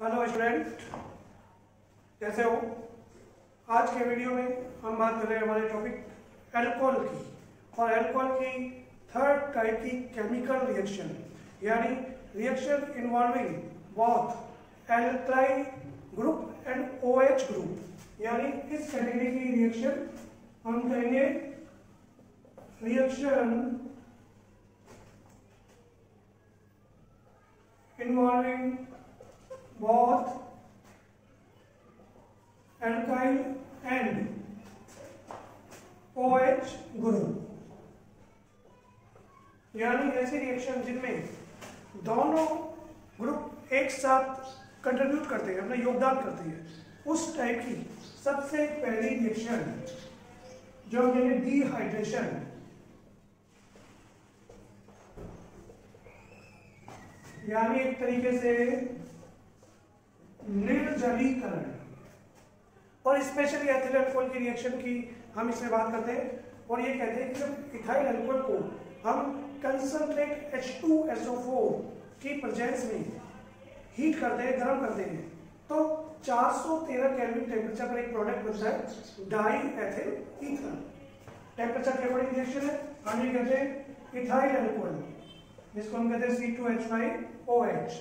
Hello student, कैसे हो? आज के वीडियो में हम बात कर रहे हैं हमारे टॉपिक एल्कोहल की, और एल्कोहल की थर्ड टाइप की केमिकल रिएक्शन, यानी reaction involving both alkyl group and OH group, यानी इस कैटेगरी की रिएक्शन हम कहेंगे reaction involving both alkyl and OH group, यानी ऐसी रिएक्शन जिनमें दोनों ग्रुप एक साथ कंट्रीब्यूट करते हैं, अपना योगदान करते हैं, उस टाइप की सबसे पहली रिएक्शन जो है डिहाइड्रेशन, यानी एक तरीके से निर्जलीकरण। और स्पेशली एथिल अल्कोहल की रिएक्शन की हम इसमें बात करते हैं, और ये कहते हैं कि जब इथाइल अल्कोहल को हम कंसंट्रेट H2SO4 की प्रेजेंस में हीट करते हैं, गर्म करते हैं, तो 413 केल्विन टेम्परेचर पर एक प्रोडक्ट बनता है डाई एथिल ईथर। टेम्परेचर के अकॉर्डिंग रिएक्शन है। हम ये कहते हैं इथाइल अल्कोहल, जिसको हम कहते हैं C2H5OH।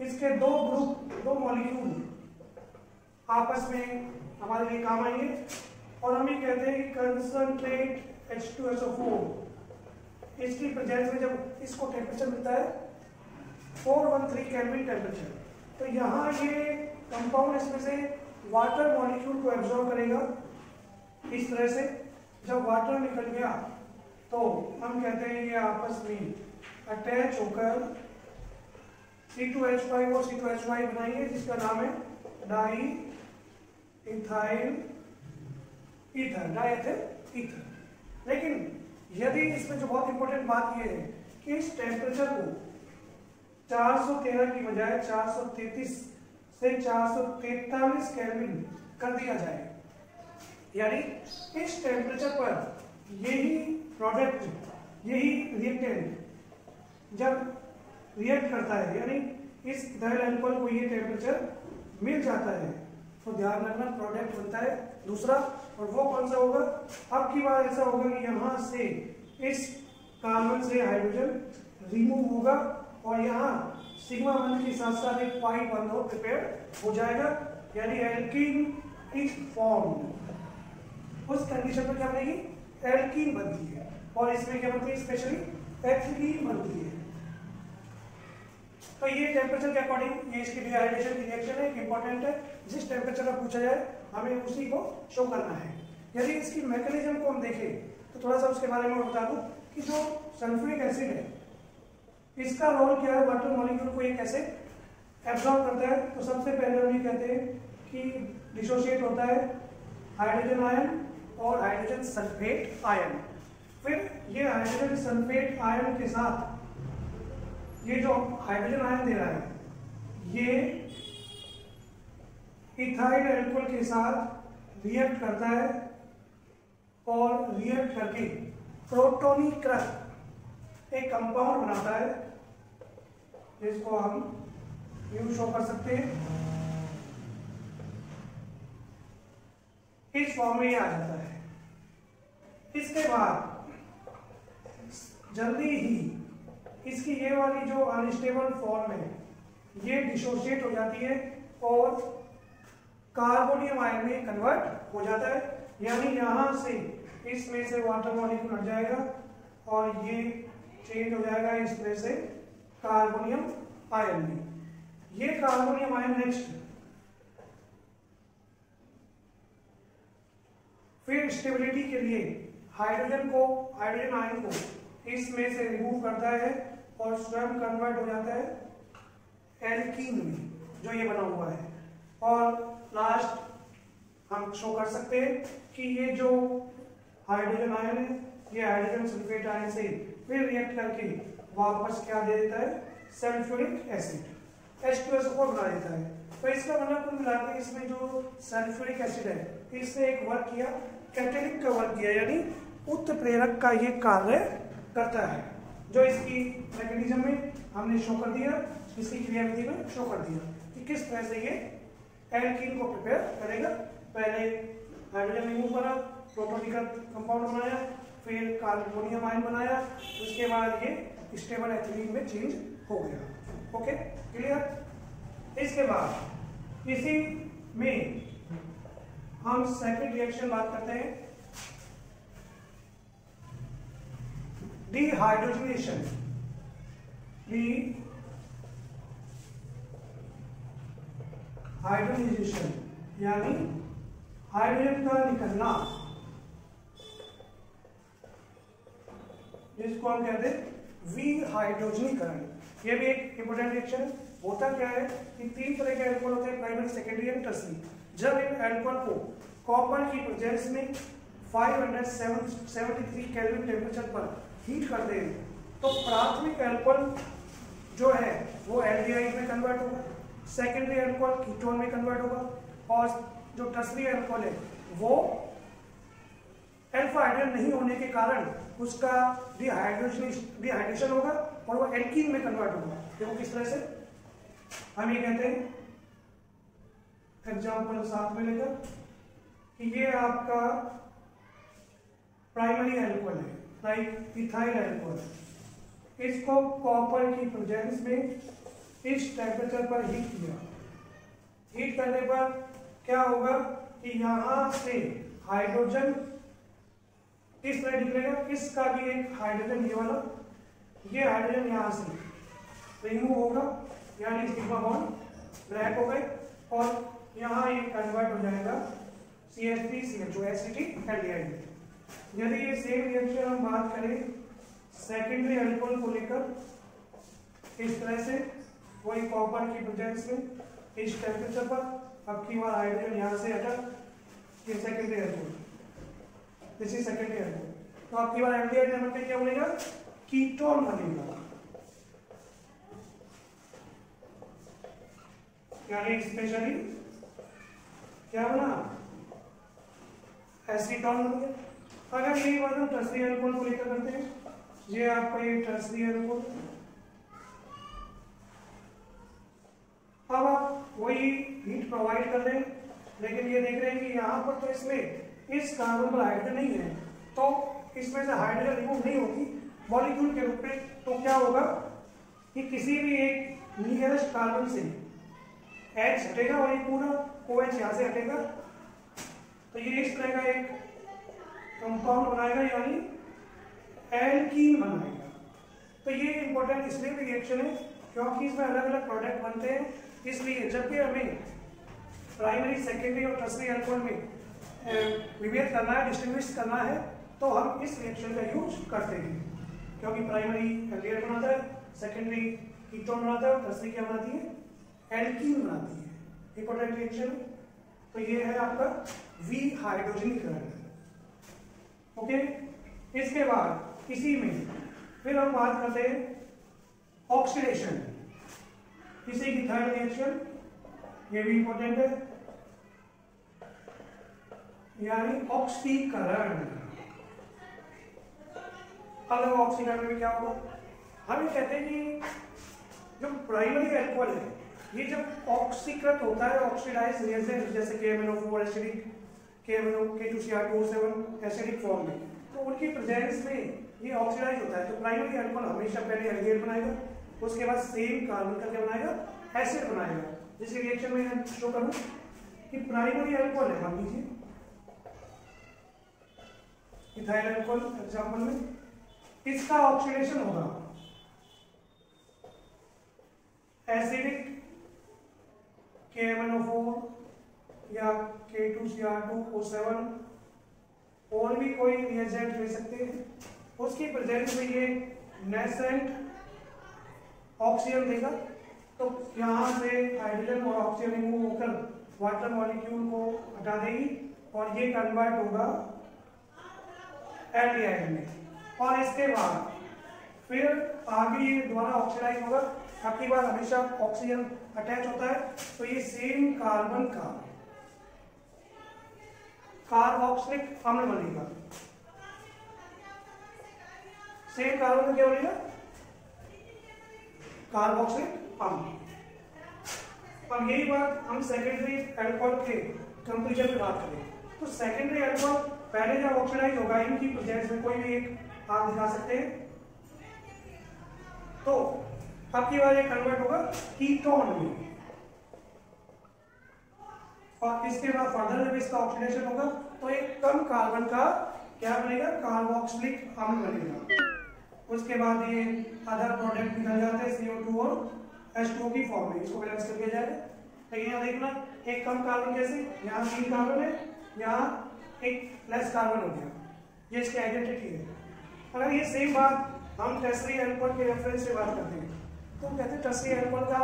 इसके दो ग्रुप, दो मॉलिक्यूल आपस में हमारे लिए काम आएंगे, और हम ये कहते हैं कि कंसंट्रेट H2SO4 इसकी प्रेजेंस में जब इसको टेम्परेचर मिलता है 413 केल्विन टेम्परेचर, तो यहाँ ये कंपाउंड इसमें से वाटर मॉलिक्यूल को एब्जॉर्ब करेगा इस तरह से। जब वाटर निकल गया तो हम कहते हैं ये आपस में अटैच होकर C2H5 और C2H5 बनाएंगे, जिसका नाम है di ethyl ether, die ethyl ether. लेकिन यदि इसमें जो बहुत इंपॉर्टेंट बात यह है कि इस टेम्परेचर को 413 की बजाय 433 से 443 केल्विन कर दिया जाए, यानी इस टेम्परेचर पर यही प्रोडक्ट, यही रिएक्टेंट जब रिएक्ट करता है, यानी इस इथाइल अल्कोहल को ये टेम्परेचर मिल जाता है, तो ध्यान रखना प्रोडक्ट बनता है दूसरा। और वो कौन सा होगा? अब की बार ऐसा होगा कि यहाँ से इस कार्बन से हाइड्रोजन रिमूव होगा, और यहाँ सिग्मा बंध के साथ साथ एक पाई बंध हो प्रिपेयर हो जाएगा, यानी एल्कीन इज फॉर्म्ड। उस कंडीशन पर क्या बनेगी? एल्कीन बनती है, और इसमें क्या बनती है? स्पेशली एथिलीन बनती है। तो ये टेम्परेचर के अकॉर्डिंग ये इसकी डिहाइड्रेशन की रिएक्शन है, इंपॉर्टेंट है। जिस टेम्परेचर का पूछा जाए हमें उसी को शो करना है। यदि इसकी मैकेनिज्म को हम देखें तो थोड़ा सा उसके बारे में बता दूं कि जो सल्फ्यूरिक एसिड है, इसका रोल क्या है? वाटर मॉलिक्यूल को ये कैसे एब्जॉर्ब करता है? तो सबसे पहले हम ये कहते हैं कि डिसोशिएट होता है हाइड्रोजन आयन और हाइड्रोजन सल्फेट आयन। फिर ये हाइड्रोजन सल्फेट आयन के साथ ये जो हाइड्रोजन आयन दे रहा है, ये इथाइल अल्कोहल के साथ रिएक्ट करता है, और रिएक्ट करके प्रोटोनीकृत एक कंपाउंड बनाता है, जिसको हम यूं शो कर सकते हैं। इस फॉर्म में ये आ जाता है। इसके बाद जल्दी ही इसकी ये वाली जो अनस्टेबल फॉर्म है, ये डिसोशिएट हो जाती है और कार्बोनियम आयन में कन्वर्ट हो जाता है, यानी यहां से इसमें से वाटर मॉलिक्यूल हट जाएगा और ये चेंज हो जाएगा इस तरह से कार्बोनियम आयन में। ये कार्बोनियम आयन नेक्स्ट फिर स्टेबिलिटी के लिए हाइड्रोजन आयन को इसमें से रिमूव करता है और स्वयं कन्वर्ट हो जाता है एल्कीन में, जो ये बना हुआ है। और लास्ट हम शो कर सकते हैं कि ये जो हाइड्रोजन आयन है, ये हाइड्रोजन सल्फेट आयन से फिर रिएक्ट करके वापस क्या दे देता है? सल्फ्यूरिक एसिड H2SO4 बना देता है। तो इसका मतलब कुल मिलाकर इसमें जो सल्फ्यूरिक एसिड है, इससे एक वर्क किया, कैटेलिक का वर्क किया, यानी उत्प्रेरक का ये कार्य करता है, जो इसकी मैकेनिज्म में हमने शो कर दिया, इसकी क्रियाविधि में शो कर दिया। कि किस तरह से ये एल्कीन को प्रिपेयर करेगा। पहले हाइड्रोजन रिमूव करा, प्रोटोन का कंपाउंड बनाया, फिर कार्बोनियम आयन बनाया, उसके बाद ये स्टेबल एथिलीन में चेंज हो गया। Okay, clear. इसके बाद इसी में हम सेकंड रिएक्शन बात करते हैं, डिहाइड्रोजनेशन। हाइड्रोजनेशन यानी हाइड्रोजन का निकलना, जिसको हम कहते हैं विहाइड्रोजनीकरण। यह भी एक इंपोर्टेंट रिएक्शन है। होता क्या है कि तीन तरह के अल्कोहल होते हैं, प्राइमरी, सेकेंडरी एंड टर्सरी। जब इन अल्कोहल को कॉपर की प्रेजेंस में 573 केल्विन टेम्परेचर पर हीट करते हैं तो प्राथमिक अल्कोहल जो है वो एल्डिहाइड में कन्वर्ट होगा, सेकेंडरी अल्कोहल कीटोन में कन्वर्ट होगा, और जो टर्सरी अल्कोहल है वो अल्फा हाइड्रोजन नहीं होने के कारण उसका डिहाइड्रेशन होगा और वो एल्कीन में कन्वर्ट होगा। देखो किस तरह से हम ये कहते हैं, एग्जाम्पल साथ में लेकर, कि ये आपका प्राइमरी अल्कोहल है, लाइक इथाइल अल्कोहल। इसको कॉपर की प्रेजेंस में इस टेम्परेचर पर हीट किया। हीट करने पर क्या होगा कि यहां से हाइड्रोजन इस तरह निकलेगा, इसका भी एक हाइड्रोजन ये वाला, ये हाइड्रोजन यहां से रिमूव होगा, यानी सिग्मा बॉन्ड ब्रेक हो गए, और यहां ये कन्वर्ट हो जाएगा CH3CH2 एसिटिक एल्डिहाइड में। यदि ये सेम रिएक्शन हम बात करें सेकेंडरी अल्कोहल को लेकर, इस तरह से वही कॉपर की प्रेजेंस में इस टेम्परेचर पर, अब की बार हाइड्रोजन यहां से हटा, ये secondary alcohol, this is secondary alcohol, तो आपकी बार एल्डिहाइड में बनकर क्या बनेगा, कीटोन बनेगा, यानी स्पेशली क्या बना, एसीटोन बन गया। अगर यही बात हम टर्सरी अल्कोहल को लेकर करते हैं, ये आपका ये टर्सरी अल्कोहल, अब आप वही हीट प्रोवाइड कर रहे हैं, लेकिन ये देख रहे हैं कि यहाँ पर तो इसमें इस कार्बन पर हाइड्रोजन नहीं है, तो इसमें से हाइड्रोजन रिमूव नहीं होगी मॉलिक्यूल के रूप में, तो क्या होगा कि किसी भी एक नियरेस्ट कार्बन से H हटेगा और ये पूरा OH यहाँ से हटेगा, तो ये इस तरह का एक कंपाउंड बनाएगा, यानी एल्कीन बनाएगा। तो ये इंपॉर्टेंट इसलिए भी रिएक्शन है क्योंकि इसमें अलग अलग प्रोडक्ट बनते हैं, इसलिए जब भी हमें प्राइमरी, सेकेंडरी और टर्सरी अल्कोहल में विभेद करना है, डिस्टिंग्विश करना है, तो हम इस रिएक्शन का यूज करते हैं, क्योंकि प्राइमरी एल्डिहाइड बनाता है, सेकेंडरी कीटोन बनाता है और टर्सरी क्या बनाती है, एल्कीन बनाती है। इंपॉर्टेंट रिएक्शन, तो ये है आपका विहाइड्रोजनीकरण। ओके, इसके बाद इसी में फिर हम बात करते हैं ऑक्सीडेशन, इसी की थर्ड रिएक्शन, ये भी इंपॉर्टेंट है, यानी ऑक्सीकरण। अलग ऑक्सीकरण में क्या होगा, हम ये कहते हैं कि जो प्राइमरी अल्कोहल है ये जब ऑक्सीकृत होता है, ऑक्सीडाइज रिएजेंट जैसे KMnO4 acidic, K2Cr2O7 acidic form में, तो उनकी प्रेजेंस में ये ऑक्सीडाइज होता है, तो प्राइमरी अल्कोहल हमेशा पहले एल्डिहाइड बनाएगा, उसके बाद सेम कार्बन का क्या बनाएगा, एसिड बनाएगा। जिस रिएक्शन में मैं शो करूं कि प्राइमरी अल्कोहल है, मान लीजिए इथाइल अल्कोहल एग्जांपल में, इसका ऑक्सीडेशन होगा एसिडिक KMnO4 या K2Cr2O7 और भी कोई रिएजेंट ले सकते हैं, उसकी प्रेजेंस में ये नेसेंट ऑक्सीजन देगा, तो यहाँ से हाइड्रोजन और ऑक्सीजन रिमूव होकर वाटर मॉलिक्यूल को हटा देगी और ये कन्वर्ट होगा एल्डिहाइड में, और इसके बाद फिर आगे ये दोबारा ऑक्सीडाइज होगा। आपकी बार हमेशा ऑक्सीजन अटैच होता है, तो ये सेम कार्बन का कार्बोक्सिलिक अम्ल बनेगा, सेम कार्बन का क्या बनेगा, कार्बोक्सिलिक अम्ल। अब यही बात हम सेकेंडरी अल्कोहल के कंपैरिजन में बात करें तो सेकेंडरी अल्कोहल पहले जब ऑक्सीडाइज होगा इनकी प्रेजेंस में कोई भी एक आप दिखा सकते हैं तो आपकी बार ये कन्वर्ट होगा कीटोन में और इसके बाद फर्दर जब इसका ऑक्सीडेशन होगा तो एक कम कार्बन का क्या बनेगा कार्बोक्सिलिक अम्ल बनेगा। उसके बाद ये अदर प्रोडक्ट निकल जाते हैं CO2 और H2O की फॉर्म में, इसको बैलेंस कर दिया जाएगा। लेकिन यहाँ देखना एक कम कार्बन कैसे, यहाँ 3 कार्बन है, यहाँ एक लेस कार्बन हो गया, ये इसकी आइडेंटिटी है। अगर ये सेम बात हम टर्शियरी अल्कोहल के रेफरेंस से बात करते हैं तो कहते हैं टर्शियरी अल्कोहल का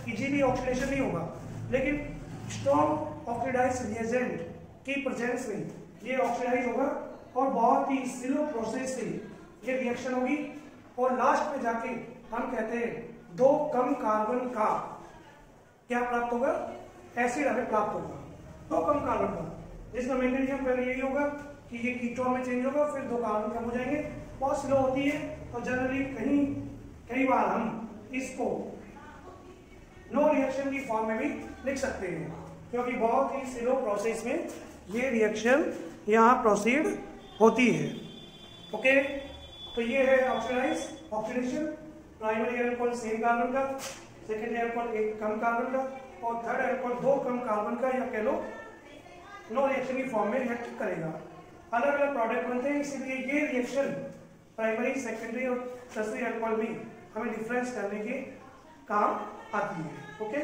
इजीली ऑक्सीडेशन नहीं होगा, लेकिन स्ट्रॉन्ग ऑक्सीडाइज रिएजेंट की प्रेजेंस में ये ऑक्सीडाइज होगा और बहुत ही स्लो प्रोसेस से ये रिएक्शन होगी और लास्ट में जाके हम कहते हैं 2 कम कार्बन का क्या प्राप्त होगा, एसिड हमें प्राप्त होगा 2 कम कार्बन का, जिसका मैकेनिज्म पहले यही होगा कि ये कीटोन में चेंज होगा, फिर 2 कार्बन कम हो जाएंगे, बहुत स्लो होती है और जनरली कई बार हम इसको नो रिएक्शन की फॉर्म में भी लिख सकते हैं क्योंकि बहुत ही स्लो प्रोसेस में ये रिएक्शन यहाँ प्रोसीड होती है। ओके, तो ये है oxidation. Primary alcohol same carbon का, सेकेंडरी अल्कोहल एक कम कार्बन का और थर्ड अल्कोहल 2 कम कार्बन का या कह लो नो रिएक्शन की फॉर्म में रिएक्ट करेगा। अलग अलग प्रोडक्ट बनते हैं, इसीलिए ये रिएक्शन प्राइमरी, सेकेंडरी और टर्शियरी अल्कोहल में हमें डिफरेंस करने के काम आती है। ओके,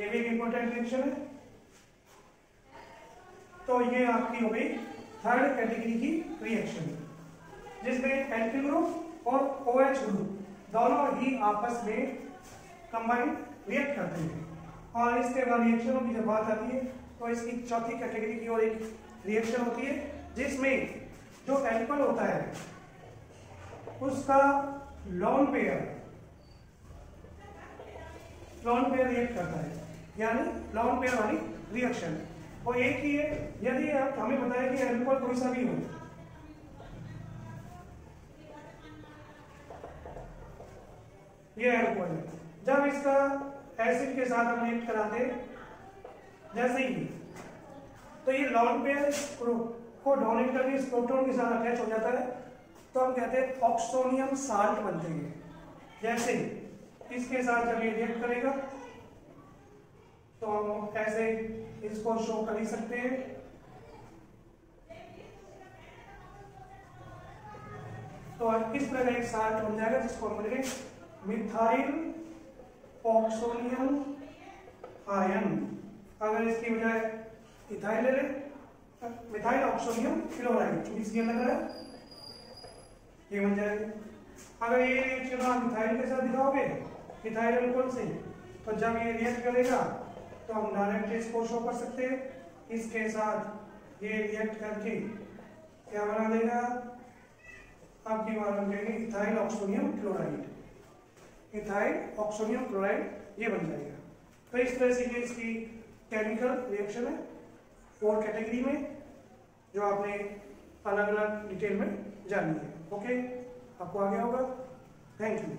ये भी एक इंपॉर्टेंट रिएक्शन है। तो ये आपकी हो गई थर्ड कैटेगरी की रिएक्शन, जिसमें एल्किल ग्रुप और OH ग्रुप दोनों ही आपस में कंबाइन रिएक्ट करते हैं। और इसके बाद रिएक्शनों की जब बात आती है तो इसकी चौथी कैटेगरी की और एक रिएक्शन होती है जिसमें जो एल्कोहल होता है उसका लोन पेयर रिएक्ट करता है, यानी लोन पेयर वाली रिएक्शन। और एक ही है, यदि आप हमें बताएं कि अल्कोहल कोई सा भी हो, ये अल्कोहल है, जब इसका एसिड के साथ हम रिएक्ट कराते जैसे ही तो ये लोन पेयर को डोनेट करके इस प्रोटॉन के साथ अटैच हो जाता है, तो हम कहते हैं ऑक्सोनियम साल्ट बनते हैं। जैसे इसके साथ जब ये रिएक्ट करेगा तो हम ऐसे इसको शो कर ही सकते हैं। तो इस तरह का एक साल्ट बन जाएगा जिसको हम बोलेंगे मिथाइल ऑक्सोनियम आयन। अगर इसकी बजाय इथाइल ले लें, मिथाइल ऑक्सोनियम क्लोराइड, इसलिए लग रहा है ये बन जाएगा। अगर ये रिएक्शन आप मिथाइल के साथ दिखाओगे इथाइल अल्कोहल से, तो जब ये रिएक्ट करेगा तो हम डायरेक्ट इसको शो कर सकते हैं, इसके साथ ये रिएक्ट करके क्या बना देगा, आपकी बार हम कहेंगे ethyl oxonium chloride, ethyl oxonium chloride ये बन जाएगा। तो इस तरह से ये इसकी केमिकल रिएक्शन है 4 कैटेगरी में, जो आपने अलग अलग डिटेल में जानी है। ओके, आपको आगे होगा। Thank you.